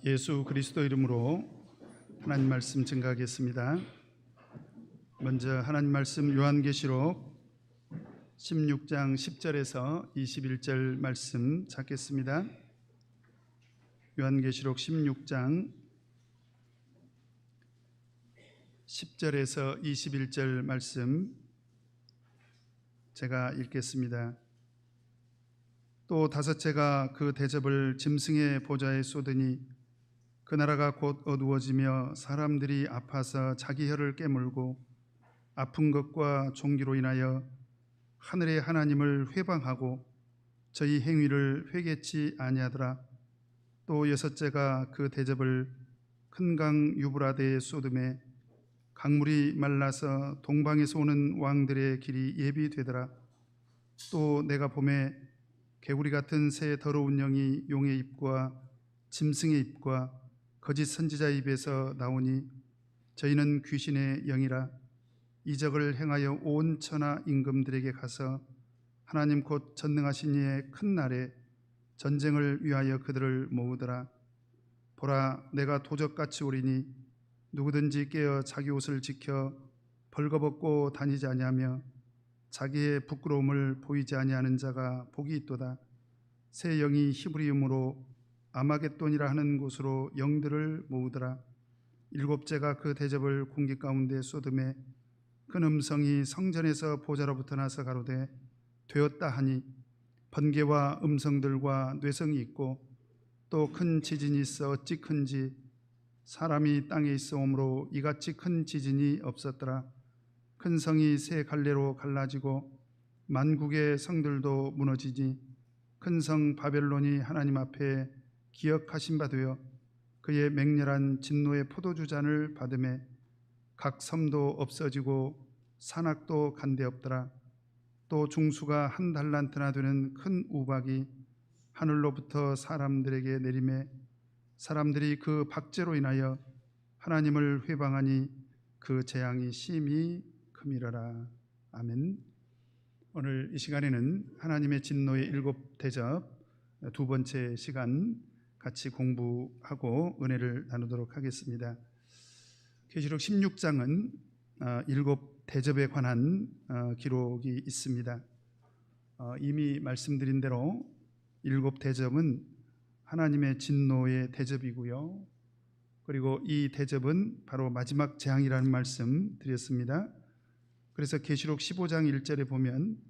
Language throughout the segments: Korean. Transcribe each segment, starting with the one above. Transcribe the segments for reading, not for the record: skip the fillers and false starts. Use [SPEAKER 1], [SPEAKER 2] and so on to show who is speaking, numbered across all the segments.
[SPEAKER 1] 예수 그리스도 이름으로 하나님 말씀 증거하겠습니다. 먼저 하나님 말씀 요한계시록 16장 10절에서 21절 말씀 찾겠습니다. 요한계시록 16장 10절에서 21절 말씀 제가 읽겠습니다. 또 다섯째가 그 대접을 짐승의 보좌에 쏟으니 그 나라가 곧 어두워지며 사람들이 아파서 자기 혀를 깨물고 아픈 것과 종기로 인하여 하늘의 하나님을 회방하고 저희 행위를 회개치 아니하더라. 또 여섯째가 그 대접을 큰 강 유브라데에 쏟음에 강물이 말라서 동방에서 오는 왕들의 길이 예비되더라. 또 내가 보매 개구리 같은 새 더러운 영이 용의 입과 짐승의 입과 거짓 선지자의 입에서 나오니 저희는 귀신의 영이라. 이적을 행하여 온 천하 임금들에게 가서 하나님 곧 전능하신 이의 큰 날에 전쟁을 위하여 그들을 모으더라. 보라, 내가 도적같이 오리니 누구든지 깨어 자기 옷을 지켜 벌거벗고 다니지 아니하며 자기의 부끄러움을 보이지 아니하는 자가 복이 있도다. 새 영이 히브리음으로 아마겟돈이라 하는 곳으로 영들을 모으더라. 일곱째가 그 대접을 공기 가운데 쏟음에 큰 음성이 성전에서 보좌로부터 나서 가로되 되었다 하니 번개와 음성들과 뇌성이 있고 또 큰 지진이 있어 어찌 큰지 사람이 땅에 있어오므로 이같이 큰 지진이 없었더라. 큰 성이 세 갈래로 갈라지고 만국의 성들도 무너지니 큰 성 바벨론이 하나님 앞에 기억하신 바 되어 그의 맹렬한 진노의 포도주 잔을 받음에 각 섬도 없어지고 산악도 간데 없더라. 또 중수가 한 달란트나 되는 큰 우박이 하늘로부터 사람들에게 내림에 사람들이 그 박제로 인하여 하나님을 회방하니 그 재앙이 심히 큼이러라. 아멘. 오늘 이 시간에는 하나님의 진노의 일곱 대접 두 번째 시간 같이 공부하고 은혜를 나누도록 하겠습니다. 계시록 16장은 일곱 대접에 관한 기록이 있습니다. 이미 말씀드린 대로 일곱 대접은 하나님의 진노의 대접이고요. 그리고 이 대접은 바로 마지막 재앙이라는 말씀 드렸습니다. 그래서 계시록 15장 1절에 보면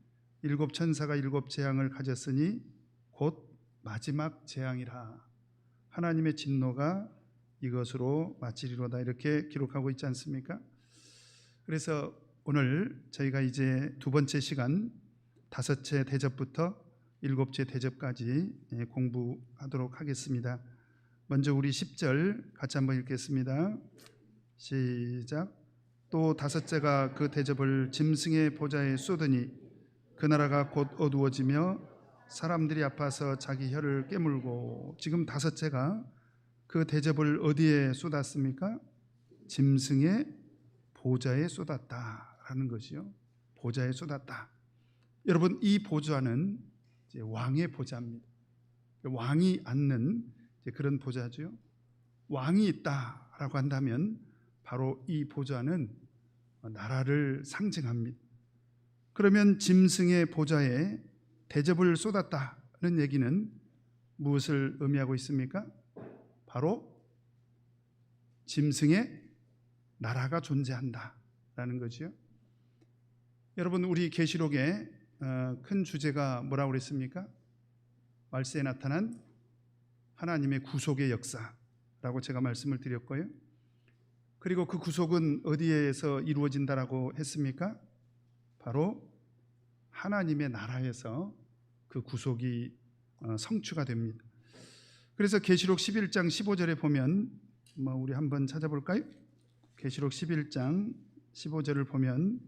[SPEAKER 1] 일곱 천사가 일곱 재앙을 가졌으니 곧 마지막 재앙이라. 하나님의 진노가 이것으로 마치리로다 이렇게 기록하고 있지 않습니까? 그래서 오늘 저희가 이제 두 번째 시간 다섯째 대접부터 일곱째 대접까지 공부하도록 하겠습니다. 먼저 우리 10절 같이 한번 읽겠습니다. 시작. 또 다섯째가 그 대접을 짐승의 보좌에 쏟으니 그 나라가 곧 어두워지며 사람들이 아파서 자기 혀를 깨물고. 지금 다섯째가 그 대접을 어디에 쏟았습니까? 짐승의 보좌에 쏟았다라는 것이요. 보좌에 쏟았다. 여러분, 이 보좌는 이제 왕의 보좌입니다. 왕이 앉는 그런 보좌죠. 왕이 있다라고 한다면 바로 이 보좌는 나라를 상징합니다. 그러면 짐승의 보좌에 대접을 쏟았다는 얘기는 무엇을 의미하고 있습니까? 바로 짐승의 나라가 존재한다라는 거죠. 여러분, 우리 계시록의 큰 주제가 뭐라고 그랬습니까? 말세에 나타난 하나님의 구속의 역사라고 제가 말씀을 드렸고요. 그리고 그 구속은 어디에서 이루어진다라고 했습니까? 바로 하나님의 나라에서 그 구속이 성취가 됩니다. 그래서 계시록 11장 15절에 보면 우리 한번 찾아볼까요? 계시록 11장 15절을 보면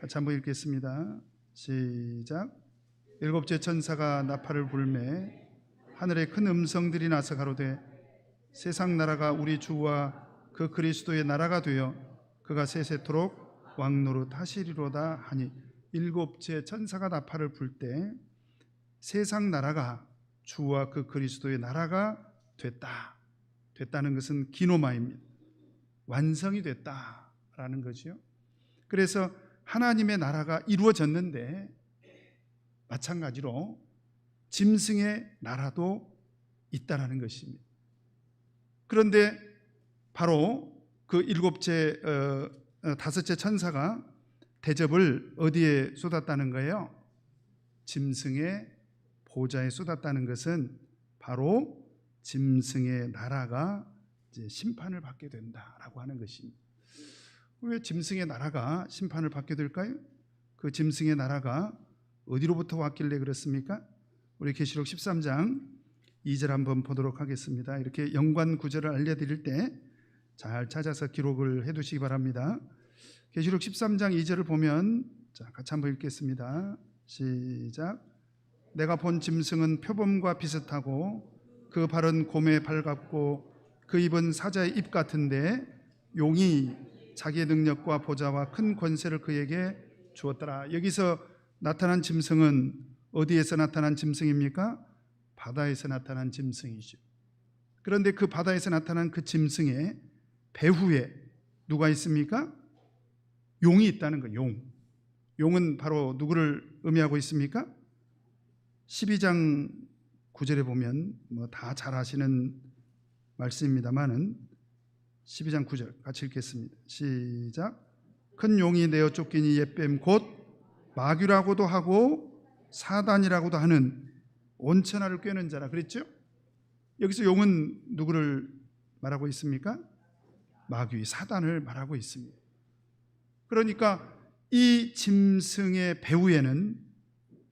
[SPEAKER 1] 같이 한번 읽겠습니다. 시작. 일곱째 천사가 나팔을 불매 하늘에 큰 음성들이 나서 가로되 세상 나라가 우리 주와 그 그리스도의 나라가 되어 그가 세세토록 왕노릇 하시리로다 하니. 일곱째 천사가 나팔을 불 때 세상 나라가 주와 그 그리스도의 나라가 됐다. 됐다는 것은 기노마입니다. 완성이 됐다라는 거죠. 그래서 하나님의 나라가 이루어졌는데 마찬가지로 짐승의 나라도 있다라는 것입니다. 그런데 바로 그 다섯째 천사가 대접을 어디에 쏟았다는 거예요? 짐승의 보좌에 쏟았다는 것은 바로 짐승의 나라가 이제 심판을 받게 된다라고 하는 것입니다. 왜 짐승의 나라가 심판을 받게 될까요? 그 짐승의 나라가 어디로부터 왔길래 그렇습니까? 우리 계시록 13장 2절 한번 보도록 하겠습니다. 이렇게 연관 구절을 알려드릴 때 잘 찾아서 기록을 해두시기 바랍니다. 계시록 13장 2절을 보면 자, 같이 한번 읽겠습니다. 시작. 내가 본 짐승은 표범과 비슷하고 그 발은 곰의 발 같고 그 입은 사자의 입 같은데 용이 자기의 능력과 보좌와 큰 권세를 그에게 주었더라. 여기서 나타난 짐승은 어디에서 나타난 짐승입니까? 바다에서 나타난 짐승이죠. 그런데 그 바다에서 나타난 그 짐승의 배후에 누가 있습니까? 용이 있다는 거예요. 용은 바로 누구를 의미하고 있습니까? 12장 9절에 보면 다 잘 아시는 말씀입니다만은 12장 9절 같이 읽겠습니다. 시작. 큰 용이 내어 쫓기니 옛뱀 곧 마귀라고도 하고 사단이라고도 하는 온천하를 꿰는 자라 그랬죠? 여기서 용은 누구를 말하고 있습니까? 마귀, 사단을 말하고 있습니다. 그러니까 이 짐승의 배후에는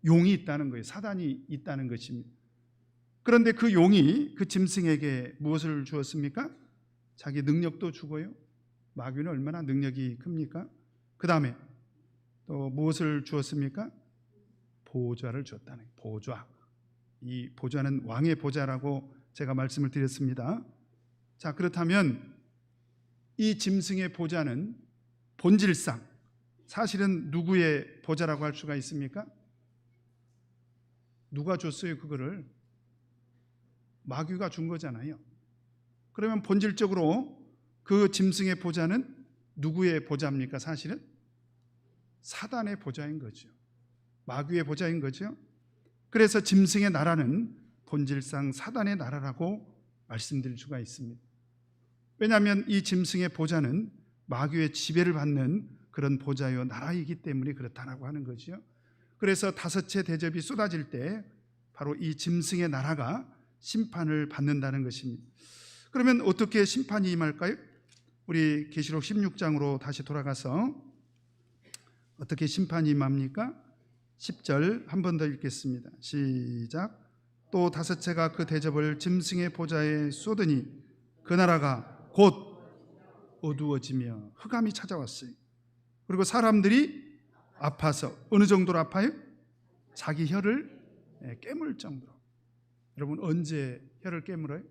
[SPEAKER 1] 용이 있다는 거예요. 사단이 있다는 것입니다. 그런데 그 용이 그 짐승에게 무엇을 주었습니까? 자기 능력도 주고요. 마귀는 얼마나 능력이 큽니까? 그 다음에 또 무엇을 주었습니까? 보좌를 주었다는 거예요. 보좌. 이 보좌는 왕의 보좌라고 제가 말씀을 드렸습니다. 자, 그렇다면 이 짐승의 보좌는 본질상 사실은 누구의 보좌라고 할 수가 있습니까? 누가 줬어요? 그거를 마귀가 준 거잖아요. 그러면 본질적으로 그 짐승의 보좌는 누구의 보좌입니까? 사실은 사단의 보좌인 거죠. 마귀의 보좌인 거죠. 그래서 짐승의 나라는 본질상 사단의 나라라고 말씀드릴 수가 있습니다. 왜냐하면 이 짐승의 보좌는 마귀의 지배를 받는 그런 보좌요 나라이기 때문에 그렇다라고 하는 거죠. 그래서 다섯째 대접이 쏟아질 때 바로 이 짐승의 나라가 심판을 받는다는 것입니다. 그러면 어떻게 심판이 임할까요? 우리 계시록 16장으로 다시 돌아가서 어떻게 심판이 임합니까? 10절 한 번 더 읽겠습니다. 시작. 또 다섯째가 그 대접을 짐승의 보좌에 쏟으니 그 나라가 곧 어두워지며 흑암이 찾아왔어요. 그리고 사람들이 아파서 어느 정도로 아파요? 자기 혀를 깨물 정도로. 여러분 언제 혀를 깨물어요?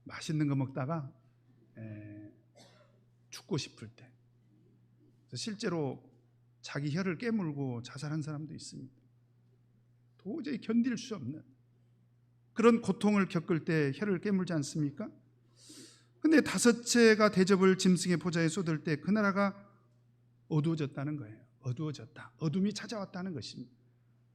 [SPEAKER 1] 맛있는 거 먹다가 죽고 싶을 때. 실제로 자기 혀를 깨물고 자살한 사람도 있습니다. 도저히 견딜 수 없는 그런 고통을 겪을 때 혀를 깨물지 않습니까? 근데 다섯째가 대접을 짐승의 보좌에 쏟을 때 그 나라가 어두워졌다는 거예요. 어두워졌다. 어둠이 찾아왔다는 것입니다.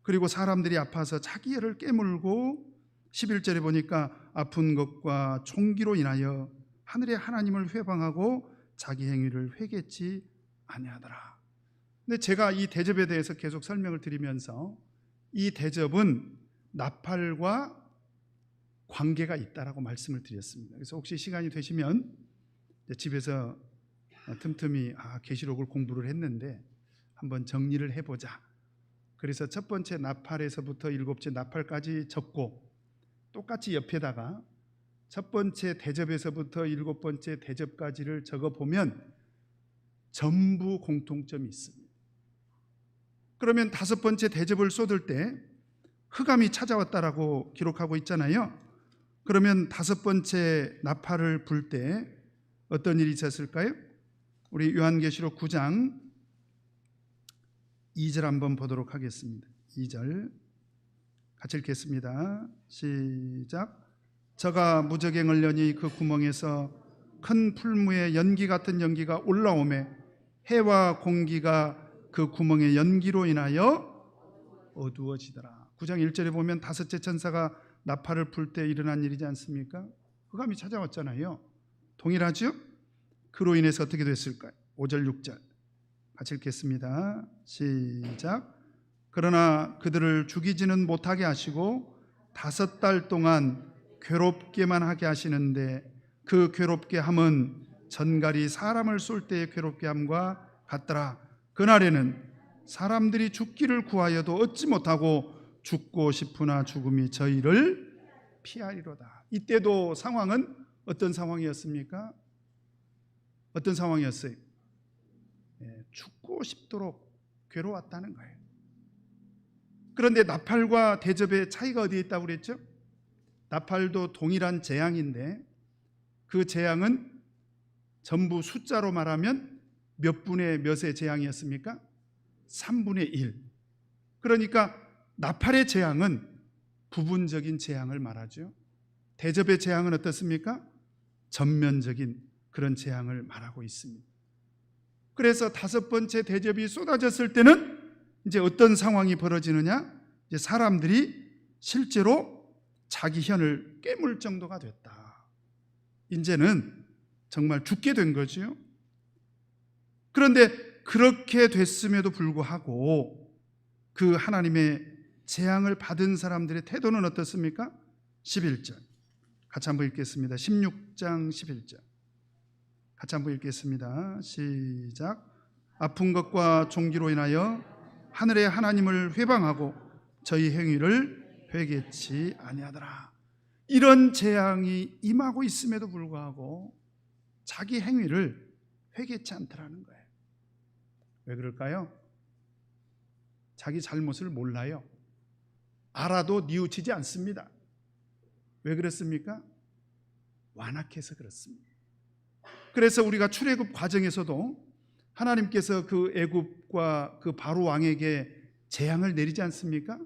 [SPEAKER 1] 그리고 사람들이 아파서 자기 혀를 깨물고 11절에 보니까 아픈 것과 총기로 인하여 하늘의 하나님을 회방하고 자기 행위를 회개치 아니하더라. 근데 제가 이 대접에 대해서 계속 설명을 드리면서 이 대접은 나팔과 관계가 있다라고 말씀을 드렸습니다. 그래서 혹시 시간이 되시면 집에서 틈틈이 계시록을 공부를 했는데 한번 정리를 해보자. 그래서 첫 번째 나팔에서부터 일곱째 나팔까지 적고 똑같이 옆에다가 첫 번째 대접에서부터 일곱 번째 대접까지를 적어보면 전부 공통점이 있습니다. 그러면 다섯 번째 대접을 쏟을 때 흑암이 찾아왔다라고 기록하고 있잖아요. 그러면 다섯 번째 나팔을 불 때 어떤 일이 있었을까요? 우리 요한계시록 9장 2절 한번 보도록 하겠습니다. 2절 같이 읽겠습니다. 시작. 저가 무저갱을 여니 그 구멍에서 큰 풀무에 연기 같은 연기가 올라오매 해와 공기가 그 구멍의 연기로 인하여 어두워지더라. 9장 1절에 보면 다섯째 천사가 나팔을 불 때 일어난 일이지 않습니까? 흑암이 찾아왔잖아요. 동일하죠? 그로 인해서 어떻게 됐을까요? 5절 6절 같이 읽겠습니다. 시작. 그러나 그들을 죽이지는 못하게 하시고 5달 동안 괴롭게만 하게 하시는데 그 괴롭게 함은 전갈이 사람을 쏠 때의 괴롭게 함과 같더라. 그날에는 사람들이 죽기를 구하여도 얻지 못하고 죽고 싶으나 죽음이 저희를 피하리로다. 이때도 상황은 어떤 상황이었습니까? 어떤 상황이었어요? 죽고 싶도록 괴로웠다는 거예요. 그런데 나팔과 대접의 차이가 어디에 있다고 그랬죠? 나팔도 동일한 재앙인데 그 재앙은 전부 숫자로 말하면 몇 분의 몇의 재앙이었습니까? 3분의 1. 그러니까 나팔의 재앙은 부분적인 재앙을 말하죠. 대접의 재앙은 어떻습니까? 전면적인 그런 재앙을 말하고 있습니다. 그래서 5번째 대접이 쏟아졌을 때는 이제 어떤 상황이 벌어지느냐? 이제 사람들이 실제로 자기 현을 깨물 정도가 됐다. 이제는 정말 죽게 된 거지요. 그런데 그렇게 됐음에도 불구하고 그 하나님의 재앙을 받은 사람들의 태도는 어떻습니까? 11절 같이 한번 읽겠습니다. 16장 11절 같이 한번 읽겠습니다. 시작. 아픈 것과 종기로 인하여 하늘의 하나님을 회방하고 저희 행위를 회개치 아니하더라. 이런 재앙이 임하고 있음에도 불구하고 자기 행위를 회개치 않더라는 거예요. 왜 그럴까요? 자기 잘못을 몰라요. 알아도 뉘우치지 않습니다. 왜 그렇습니까? 완악해서 그렇습니다. 그래서 우리가 출애굽 과정에서도 하나님께서 그 애굽과 그 바로 왕에게 재앙을 내리지 않습니까?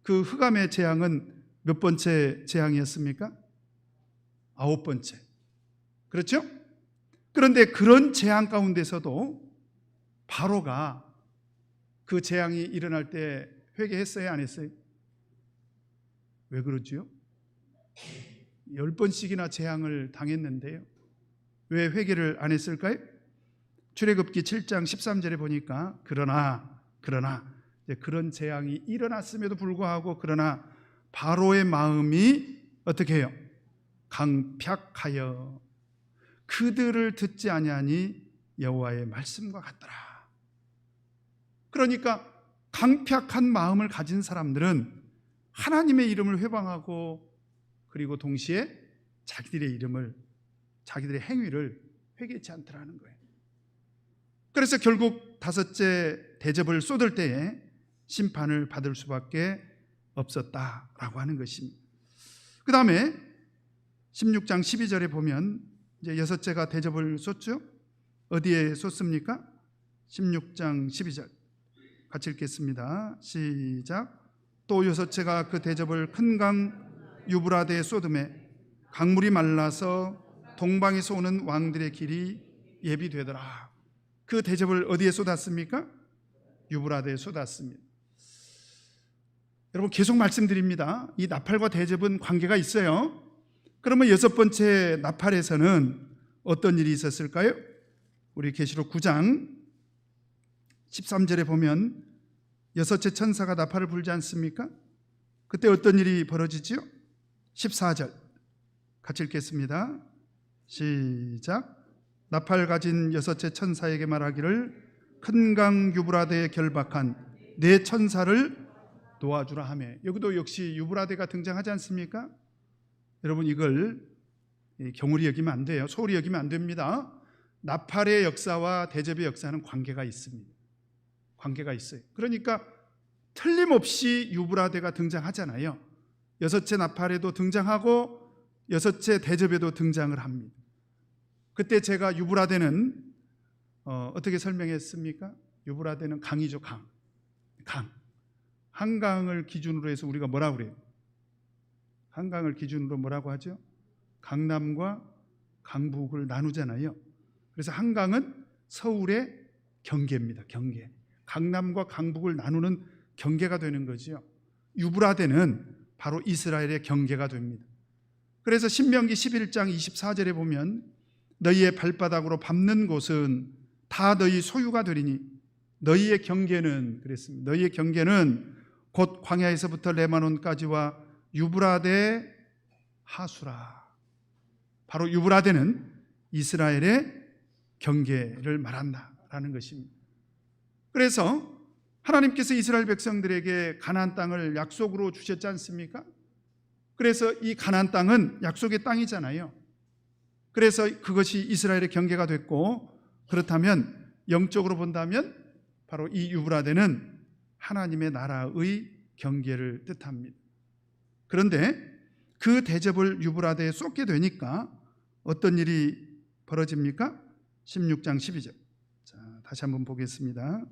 [SPEAKER 1] 그 흑암의 재앙은 몇 번째 재앙이었습니까? 9번째. 그렇죠? 그런데 그런 재앙 가운데서도 바로가 그 재앙이 일어날 때 회개했어요? 안 했어요? 왜 그러지요? 10번씩이나 재앙을 당했는데요. 왜 회개를 안 했을까요? 출애굽기 7장 13절에 보니까 그러나 그런 재앙이 일어났음에도 불구하고 그러나 바로의 마음이 어떻게 해요? 강팍하여 그들을 듣지 아니하니 여호와의 말씀과 같더라. 그러니까 강팍한 마음을 가진 사람들은 하나님의 이름을 회방하고 그리고 동시에 자기들의 행위를 회개치 않더라는 거예요. 그래서 결국 5째 대접을 쏟을 때에 심판을 받을 수밖에 없었다라고 하는 것입니다. 그 다음에 16장 12절에 보면 이제 6째가 대접을 쏟죠. 어디에 쏟습니까? 16장 12절 같이 읽겠습니다. 시작. 또 6째가 그 대접을 큰 강 유브라데에 쏟음에 강물이 말라서 동방에서 오는 왕들의 길이 예비되더라. 그 대접을 어디에 쏟았습니까? 유브라데에 쏟았습니다. 여러분 계속 말씀드립니다. 이 나팔과 대접은 관계가 있어요. 그러면 6번째 나팔에서는 어떤 일이 있었을까요? 우리 계시록 9장 13절에 보면 6째 천사가 나팔을 불지 않습니까? 그때 어떤 일이 벌어지지요? 14절 같이 읽겠습니다. 시작. 나팔 가진 6째 천사에게 말하기를 큰 강 유브라데에 결박한 네 천사를 놓아주라 하며, 여기도 역시 유브라데가 등장하지 않습니까? 여러분 이걸 경홀히 여기면 안 돼요. 소홀히 여기면 안 됩니다. 나팔의 역사와 대접의 역사는 관계가 있습니다. 관계가 있어요. 그러니까 틀림없이 유브라데가 등장하잖아요. 6째 나팔에도 등장하고 6째 대접에도 등장을 합니다. 그때 제가 유브라데는 어떻게 설명했습니까? 유브라데는 강이죠. 강. 한강을 기준으로 해서 우리가 뭐라 그래요? 한강을 기준으로 뭐라고 하죠? 강남과 강북을 나누잖아요. 그래서 한강은 서울의 경계입니다. 경계. 강남과 강북을 나누는 경계가 되는 거죠. 유브라데는 바로 이스라엘의 경계가 됩니다. 그래서 신명기 11장 24절에 보면 너희의 발바닥으로 밟는 곳은 다 너희 소유가 되리니 너희의 경계는 그랬습니다. 너희의 경계는 곧 광야에서부터 레바논까지와 유브라데 하수라. 바로 유브라데는 이스라엘의 경계를 말한다라는 것입니다. 그래서 하나님께서 이스라엘 백성들에게 가나안 땅을 약속으로 주셨지 않습니까? 그래서 이 가나안 땅은 약속의 땅이잖아요. 그래서 그것이 이스라엘의 경계가 됐고, 그렇다면 영적으로 본다면 바로 이 유브라데는 하나님의 나라의 경계를 뜻합니다. 그런데 그 대접을 유브라데에 쏟게 되니까 어떤 일이 벌어집니까? 16장 12절. 자, 다시 한번 보겠습니다.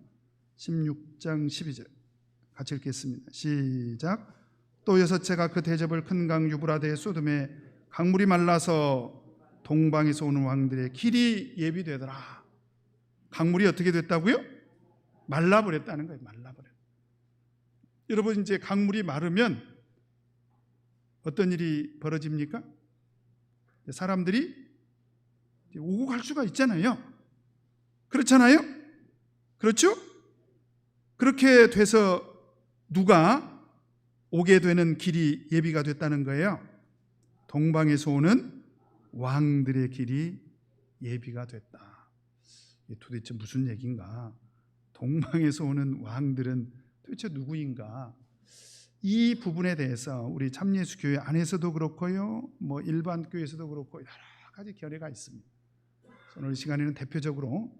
[SPEAKER 1] 16장 12절 같이 읽겠습니다. 시작. 또 여섯째가 그 대접을 큰 강 유브라데에 쏟음에 강물이 말라서 동방에서 오는 왕들의 길이 예비되더라. 강물이 어떻게 됐다고요? 말라버렸다는 거예요. 말라버렸다. 여러분, 이제 강물이 마르면 어떤 일이 벌어집니까? 사람들이 오고 갈 수가 있잖아요. 그렇잖아요? 그렇죠? 그렇게 돼서 누가 오게 되는 길이 예비가 됐다는 거예요. 동방에서 오는 왕들의 길이 예비가 됐다. 이게 도대체 무슨 얘기인가? 동방에서 오는 왕들은 도대체 누구인가? 이 부분에 대해서 우리 참예수교회 안에서도 그렇고요, 뭐 일반 교회에서도 그렇고 여러 가지 견해가 있습니다. 오늘 시간에는 대표적으로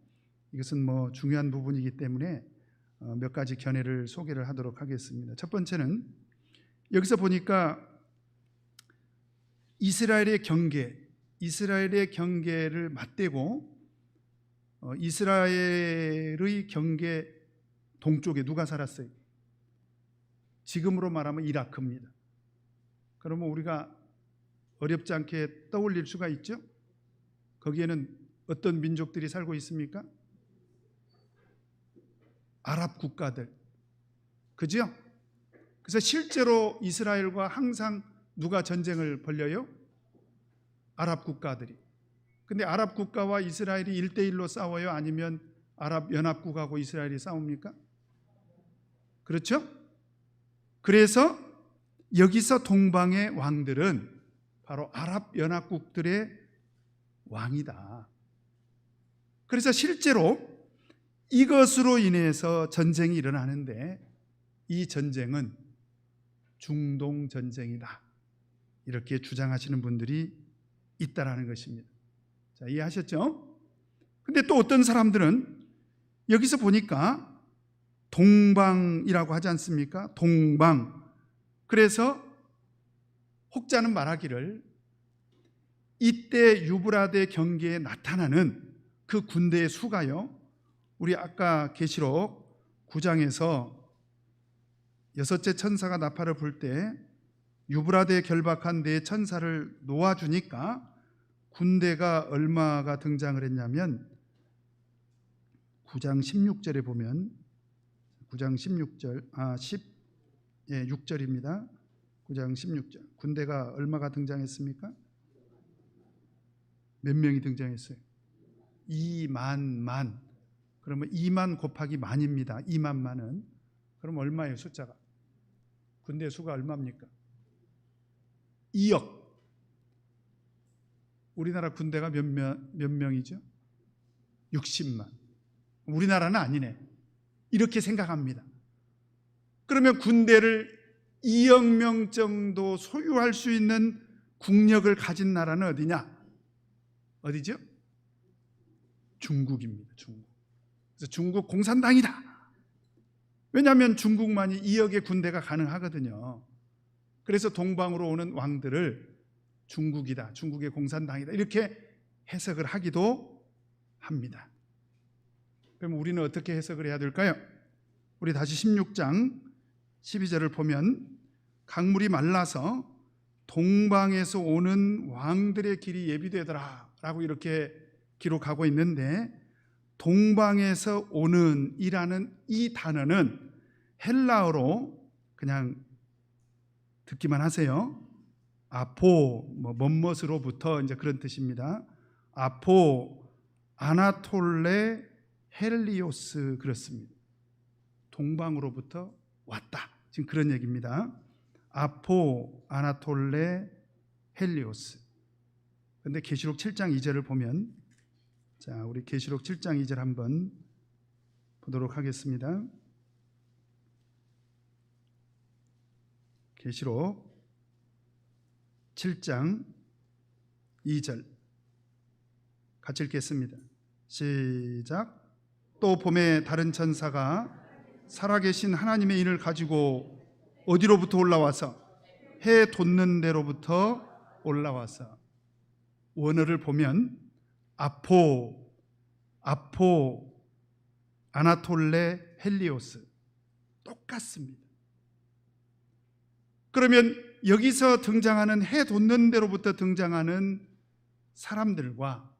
[SPEAKER 1] 이것은 뭐 중요한 부분이기 때문에 몇 가지 견해를 소개를 하도록 하겠습니다. 첫 번째는 여기서 보니까 이스라엘의 경계를 맞대고 이스라엘의 경계 동쪽에 누가 살았어요? 지금으로 말하면 이라크입니다. 그러면 우리가 어렵지 않게 떠올릴 수가 있죠? 거기에는 어떤 민족들이 살고 있습니까? 아랍 국가들. 그죠? 그래서 실제로 이스라엘과 항상 누가 전쟁을 벌여요? 아랍 국가들이. 근데 아랍 국가와 이스라엘이 1대1로 싸워요? 아니면 아랍 연합국하고 이스라엘이 싸웁니까? 그렇죠? 그래서 여기서 동방의 왕들은 바로 아랍 연합국들의 왕이다. 그래서 실제로 이것으로 인해서 전쟁이 일어나는데 이 전쟁은 중동 전쟁이다. 이렇게 주장하시는 분들이 있다라는 것입니다. 자, 이해하셨죠? 근데 또 어떤 사람들은 여기서 보니까 동방이라고 하지 않습니까? 동방. 그래서 혹자는 말하기를 이때 유브라데 경계에 나타나는 그 군대의 수가요, 우리 아까 계시록 9장에서 여섯째 천사가 나팔을 불 때 유브라데에 결박한 네 천사를 놓아주니까 군대가 얼마가 등장을 했냐면 9장 16절에 보면 9장 16절 6절입니다. 9장 16절. 군대가 얼마가 등장했습니까? 몇 명이 등장했어요? 2만. 그러면 2만 곱하기 만입니다. 2만만은. 그럼 얼마예요, 숫자가? 군대 수가 얼마입니까? 2억. 우리나라 군대가 몇 명이죠? 60만. 우리나라는 아니네. 이렇게 생각합니다. 그러면 군대를 2억 명 정도 소유할 수 있는 국력을 가진 나라는 어디냐? 어디죠? 중국입니다. 중국. 그래서 중국 공산당이다. 왜냐하면 중국만이 2억의 군대가 가능하거든요. 그래서 동방으로 오는 왕들을 중국이다, 중국의 공산당이다, 이렇게 해석을 하기도 합니다. 그럼 우리는 어떻게 해석을 해야 될까요? 우리 다시 16장 12절을 보면 강물이 말라서 동방에서 오는 왕들의 길이 예비되더라 라고 이렇게 기록하고 있는데, 동방에서 오는 이라는 이 단어는 헬라어로 그냥 듣기만 하세요. 아포, 뭐뭇으로부터 이제 그런 뜻입니다. 아포, 아나톨레, 헬리오스, 그렇습니다. 동방으로부터 왔다, 지금 그런 얘기입니다. 아포, 아나톨레, 헬리오스. 그런데 계시록 7장 2절을 보면, 자, 우리 계시록 7장 2절 한번 보도록 하겠습니다. 계시록 7장 2절 같이 읽겠습니다. 시작. 또 봄에 다른 천사가 살아계신 하나님의 인을 가지고 어디로부터 올라와서? 해 돋는 데로부터 올라와서. 원어를 보면 아포, 아나톨레, 헬리오스 똑같습니다. 그러면 여기서 등장하는 해 돋는 데로부터 등장하는 사람들과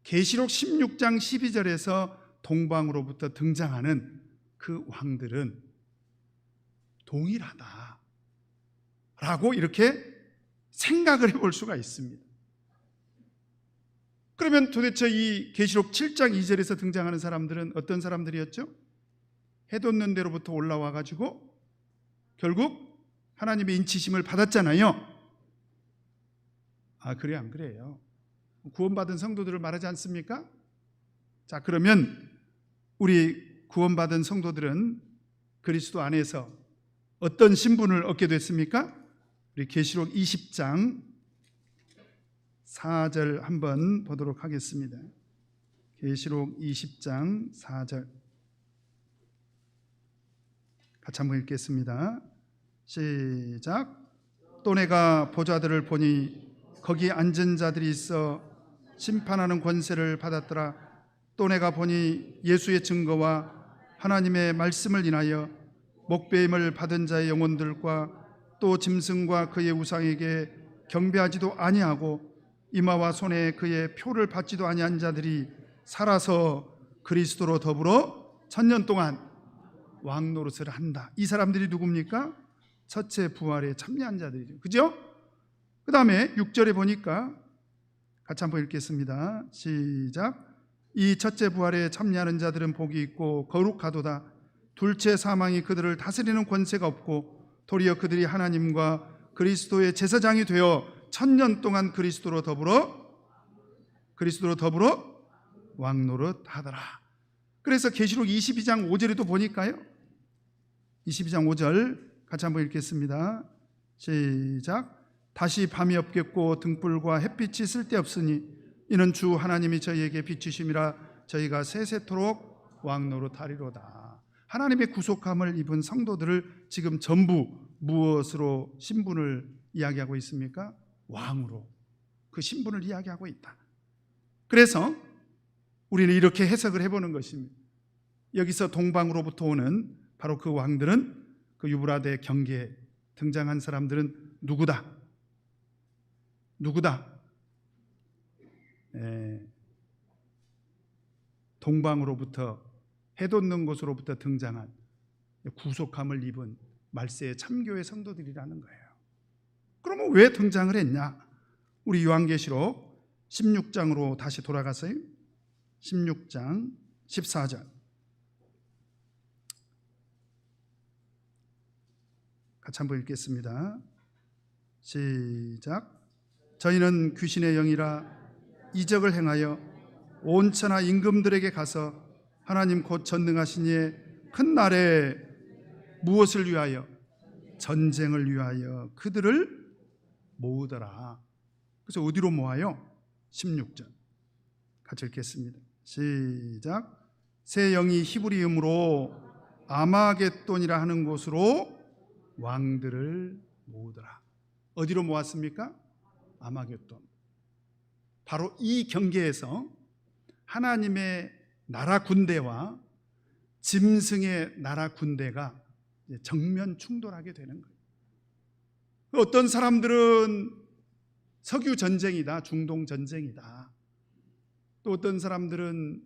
[SPEAKER 1] 계시록 16장 12절에서 동방으로부터 등장하는 그 왕들은 동일하다라고 이렇게 생각을 해볼 수가 있습니다. 그러면 도대체 이 계시록 7장 2절에서 등장하는 사람들은 어떤 사람들이었죠? 해 돋는 데로부터 올라와 가지고 결국 하나님의 인치심을 받았잖아요. 아, 그래요? 안 그래요? 구원받은 성도들을 말하지 않습니까? 자, 그러면 우리 구원받은 성도들은 그리스도 안에서 어떤 신분을 얻게 됐습니까? 우리 계시록 20장 4절 한번 보도록 하겠습니다. 계시록 20장 4절 같이 한번 읽겠습니다. 시작. 또 내가 보좌들을 보니 거기 앉은 자들이 있어 심판하는 권세를 받았더라. 또 내가 보니 예수의 증거와 하나님의 말씀을 인하여 목배임을 받은 자의 영혼들과 또 짐승과 그의 우상에게 경배하지도 아니하고 이마와 손에 그의 표를 받지도 아니한 자들이 살아서 그리스도로 더불어 1000년 동안 왕노릇을 한다. 이 사람들이 누굽니까? 첫째 부활에 참여한 자들이죠. 그죠? 그 다음에 6절에 보니까 같이 한번 읽겠습니다. 시작. 이 첫째 부활에 참여하는 자들은 복이 있고 거룩하도다. 둘째 사망이 그들을 다스리는 권세가 없고 도리어 그들이 하나님과 그리스도의 제사장이 되어 1000년 동안 그리스도로 더불어 왕노릇 하더라. 그래서 계시록 22장 5절에도 보니까요, 22장 5절 같이 한번 읽겠습니다. 시작. 다시 밤이 없겠고 등불과 햇빛이 쓸데없으니 이는 주 하나님이 저희에게 비추심이라 저희가 세세토록 왕노릇하리로다. 하나님의 구속함을 입은 성도들을 지금 전부 무엇으로 신분을 이야기하고 있습니까? 왕으로 그 신분을 이야기하고 있다. 그래서 우리는 이렇게 해석을 해보는 것입니다. 여기서 동방으로부터 오는 바로 그 왕들은, 그 유브라데 경계에 등장한 사람들은 누구다? 동방으로부터 해 돋는 곳으로부터 등장한 구속함을 입은 말세의 참교의 성도들이라는 거예요. 그러면 왜 등장을 했냐? 우리 요한계시록 16장으로 다시 돌아가서요. 16장 14절 같이 한번 읽겠습니다. 시작. 저희는 귀신의 영이라 이적을 행하여 온 천하 임금들에게 가서 하나님 곧 전능하신 이의 큰 날에 무엇을 위하여? 전쟁을 위하여 그들을 모으더라. 그래서 어디로 모아요? 16절 같이 읽겠습니다. 시작. 새 영이 히브리음으로 아마겟돈이라 하는 곳으로 왕들을 모으더라. 어디로 모았습니까? 아마겟돈. 바로 이 경계에서 하나님의 나라 군대와 짐승의 나라 군대가 정면 충돌하게 되는 거예요. 어떤 사람들은 석유 전쟁이다, 중동 전쟁이다. 또 어떤 사람들은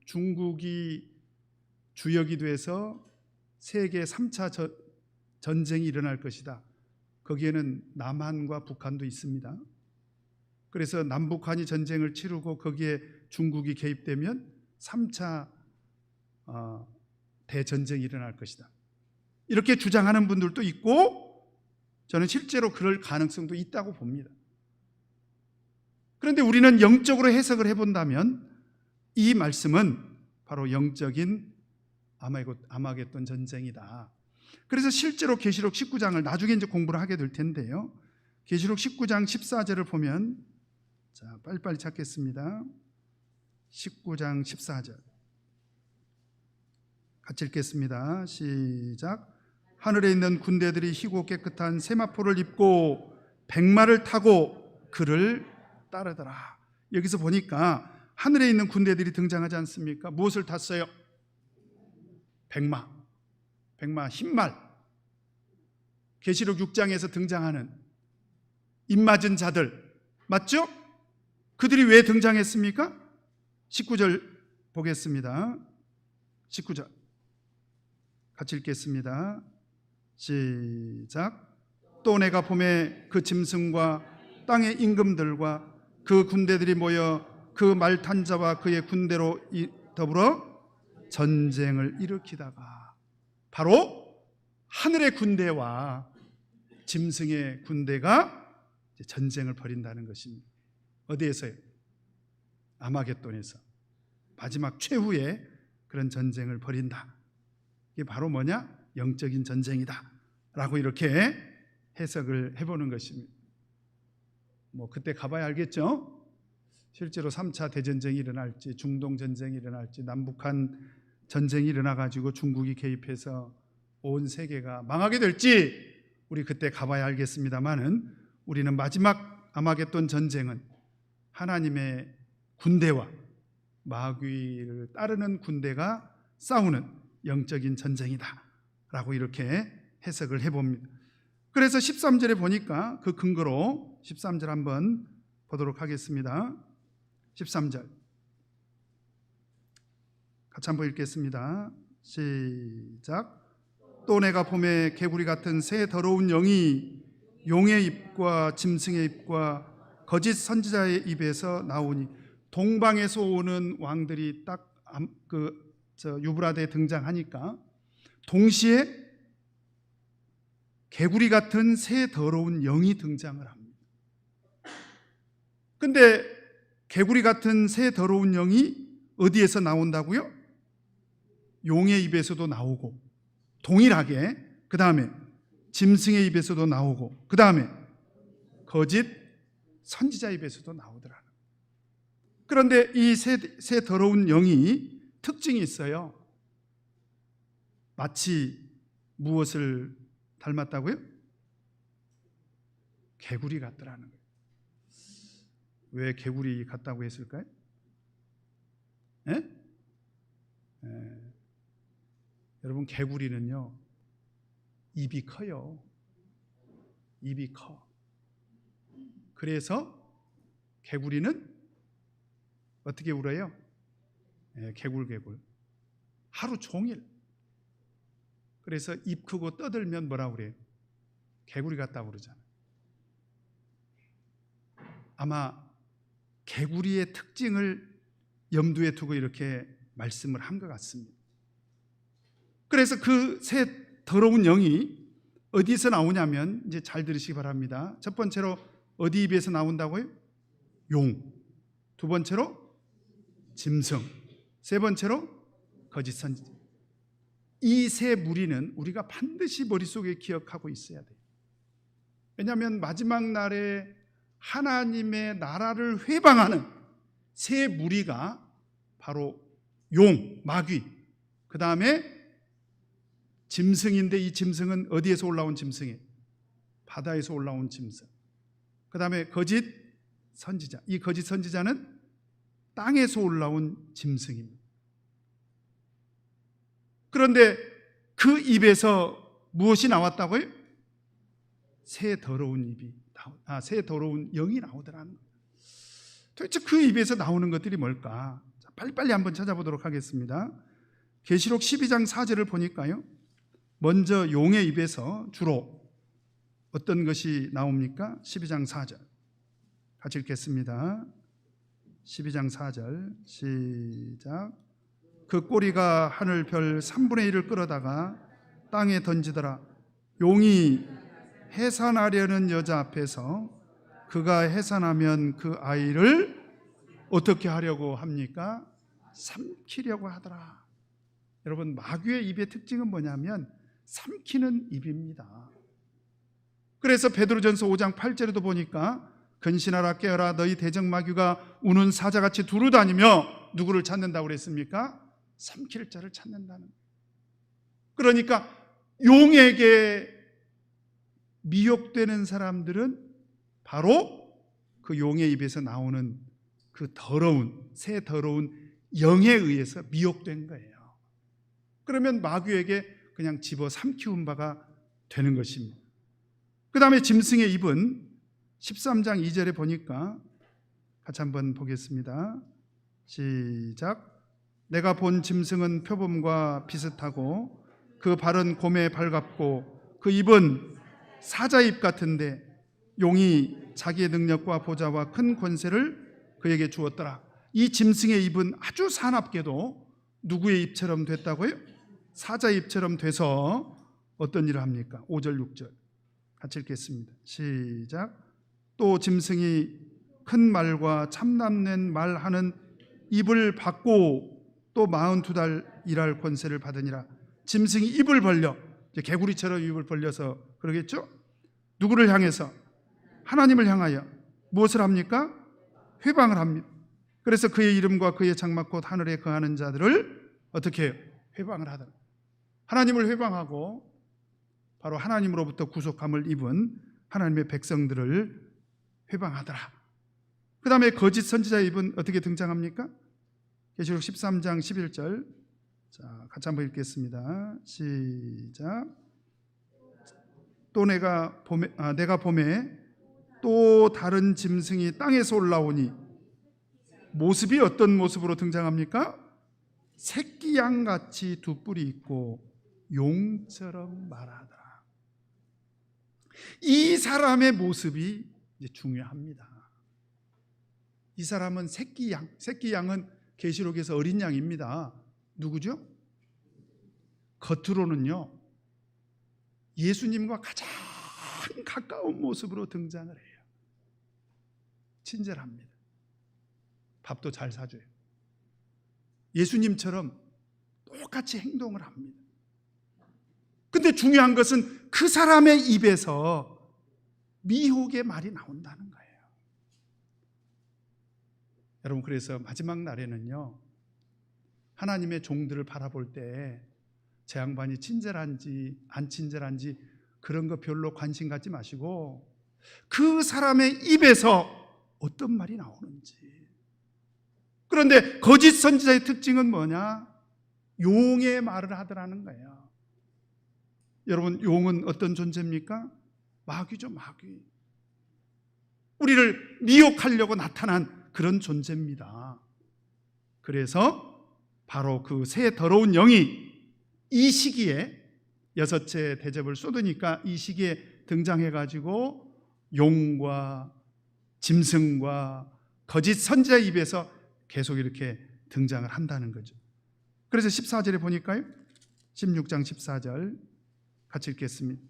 [SPEAKER 1] 중국이 주역이 돼서 세계 3차 전쟁이 일어날 것이다. 거기에는 남한과 북한도 있습니다. 그래서 남북한이 전쟁을 치르고 거기에 중국이 개입되면 3차 대전쟁이 일어날 것이다. 이렇게 주장하는 분들도 있고, 저는 실제로 그럴 가능성도 있다고 봅니다. 그런데 우리는 영적으로 해석을 해본다면 이 말씀은 바로 영적인 아마겟돈 전쟁이다. 그래서 실제로 계시록 19장을 나중에 이제 공부를 하게 될 텐데요. 계시록 19장 14절을 보면, 자, 빨리빨리 찾겠습니다. 19장 14절. 같이 읽겠습니다. 시작. 하늘에 있는 군대들이 희고 깨끗한 세마포를 입고 백마를 타고 그를 따르더라. 여기서 보니까 하늘에 있는 군대들이 등장하지 않습니까? 무엇을 탔어요? 백마, 흰말. 계시록 6장에서 등장하는 입맞은 자들, 맞죠? 그들이 왜 등장했습니까? 19절 보겠습니다. 19절 같이 읽겠습니다. 시작. 또 내가 봄에 그 짐승과 땅의 임금들과 그 군대들이 모여 그 말 탄 자와 그의 군대로 더불어 전쟁을 일으키다가, 바로 하늘의 군대와 짐승의 군대가 전쟁을 벌인다는 것입니다. 어디에서요? 아마겟돈에서 마지막 최후의 그런 전쟁을 벌인다. 이게 바로 뭐냐? 영적인 전쟁이다 라고 이렇게 해석을 해보는 것입니다. 뭐 그때 가봐야 알겠죠? 실제로 3차 대전쟁이 일어날지, 중동 전쟁이 일어날지, 남북한 전쟁이 일어나가지고 중국이 개입해서 온 세계가 망하게 될지 우리 그때 가봐야 알겠습니다만은, 우리는 마지막 아마겟돈 전쟁은 하나님의 군대와 마귀를 따르는 군대가 싸우는 영적인 전쟁이다 라고 이렇게 해석을 해봅니다. 그래서 13절에 보니까 그 근거로 13절 한번 보도록 하겠습니다. 13절 같이 한번 읽겠습니다. 시작. 또 내가 봄에 개구리 같은 새 더러운 영이 용의 입과 짐승의 입과 거짓 선지자의 입에서 나오니, 동방에서 오는 왕들이 딱 유브라데에 등장하니까 동시에 개구리 같은 새 더러운 영이 등장을 합니다. 근데 개구리 같은 새 더러운 영이 어디에서 나온다고요? 용의 입에서도 나오고, 동일하게 그 다음에 짐승의 입에서도 나오고, 그 다음에 거짓 선지자 입에서도 나오더라. 그런데 이 새 더러운 영이 특징이 있어요. 마치 무엇을 닮았다고요? 개구리 같더라는 거예요. 왜 개구리 같다고 했을까요? 예? 여러분, 개구리는요 입이 커요. 입이 커. 그래서 개구리는 어떻게 울어요? 개굴개굴. 하루 종일. 그래서 입 크고 떠들면 뭐라고 그래요? 개구리 같다고 그러잖아요. 아마 개구리의 특징을 염두에 두고 이렇게 말씀을 한 것 같습니다. 그래서 그 새 더러운 영이 어디서 나오냐면, 이제 잘 들으시기 바랍니다. 첫 번째로 어디 입에서 나온다고요? 용. 두 번째로 짐승. 세 번째로 거짓 선지자. 이 세 무리는 우리가 반드시 머릿속에 기억하고 있어야 돼요. 왜냐하면 마지막 날에 하나님의 나라를 회방하는 세 무리가 바로 용, 마귀, 그 다음에 짐승인데, 이 짐승은 어디에서 올라온 짐승이에요? 바다에서 올라온 짐승. 그 다음에 거짓 선지자. 이 거짓 선지자는 땅에서 올라온 짐승입니다. 그런데 그 입에서 무엇이 나왔다고요? 새 더러운 영이 나오더라는 거예요. 도대체 그 입에서 나오는 것들이 뭘까? 빨리빨리 한번 찾아보도록 하겠습니다. 계시록 12장 4절을 보니까요, 먼저 용의 입에서 주로 어떤 것이 나옵니까? 12장 4절 같이 읽겠습니다. 12장 4절 시작. 그 꼬리가 하늘 별 3분의 1을 끌어다가 땅에 던지더라. 용이 해산하려는 여자 앞에서 그가 해산하면 그 아이를 어떻게 하려고 합니까? 삼키려고 하더라. 여러분, 마귀의 입의 특징은 뭐냐면 삼키는 입입니다. 그래서 베드로전서 5장 8절에도 보니까 근신하라 깨어라 너희 대적마귀가 우는 사자같이 두루다니며 누구를 찾는다고 그랬습니까? 삼킬 자를 찾는다는. 그러니까 용에게 미혹되는 사람들은 바로 그 용의 입에서 나오는 그 새 더러운 영에 의해서 미혹된 거예요. 그러면 마귀에게 그냥 집어 삼키운 바가 되는 것입니다. 그 다음에 짐승의 입은 13장 2절에 보니까 같이 한번 보겠습니다. 시작. 내가 본 짐승은 표범과 비슷하고 그 발은 곰에 발같고 그 입은 사자 입 같은데 용이 자기의 능력과 보좌와 큰 권세를 그에게 주었더라. 이 짐승의 입은 아주 사납게도 누구의 입처럼 됐다고요? 사자 입처럼 돼서 어떤 일을 합니까? 5절 6절 같이 읽겠습니다. 시작. 또 짐승이 큰 말과 참남낸 말하는 입을 받고 또 42달 일할 권세를 받으니라. 짐승이 입을 벌려, 개구리처럼 입을 벌려서 그러겠죠? 누구를 향해서? 하나님을 향하여 무엇을 합니까? 회방을 합니다. 그래서 그의 이름과 그의 장막 곧 하늘에 거하는 자들을 어떻게 해요? 회방을 하더라. 하나님을 회방하고 바로 하나님으로부터 구속함을 입은 하나님의 백성들을 회방하더라. 그 다음에 거짓 선지자의 입은 어떻게 등장합니까? 계시록 13장 11절. 자, 같이 한번 읽겠습니다. 시작. 또 내가 봄에 또 다른 짐승이 땅에서 올라오니 모습이 어떤 모습으로 등장합니까? 새끼 양같이 두 뿔이 있고 용처럼 말하더라. 이 사람의 모습이 이제 중요합니다. 이 사람은 새끼 양은 계시록에서 어린 양입니다. 누구죠? 겉으로는요 예수님과 가장 가까운 모습으로 등장을 해요. 친절합니다. 밥도 잘 사줘요. 예수님처럼 똑같이 행동을 합니다. 근데 중요한 것은 그 사람의 입에서 미혹의 말이 나온다는 거예요. 여러분, 그래서 마지막 날에는요 하나님의 종들을 바라볼 때 제 양반이 친절한지 안 친절한지 그런 거 별로 관심 갖지 마시고 그 사람의 입에서 어떤 말이 나오는지. 그런데 거짓 선지자의 특징은 뭐냐? 용의 말을 하더라는 거예요. 여러분, 용은 어떤 존재입니까? 마귀죠, 마귀. 우리를 미혹하려고 나타난 그런 존재입니다. 그래서 바로 그 새 더러운 영이 이 시기에 여섯째 대접을 쏟으니까 이 시기에 등장해가지고 용과 짐승과 거짓 선지자의 입에서 계속 이렇게 등장을 한다는 거죠. 그래서 14절에 보니까요 16장 14절 같이 읽겠습니다.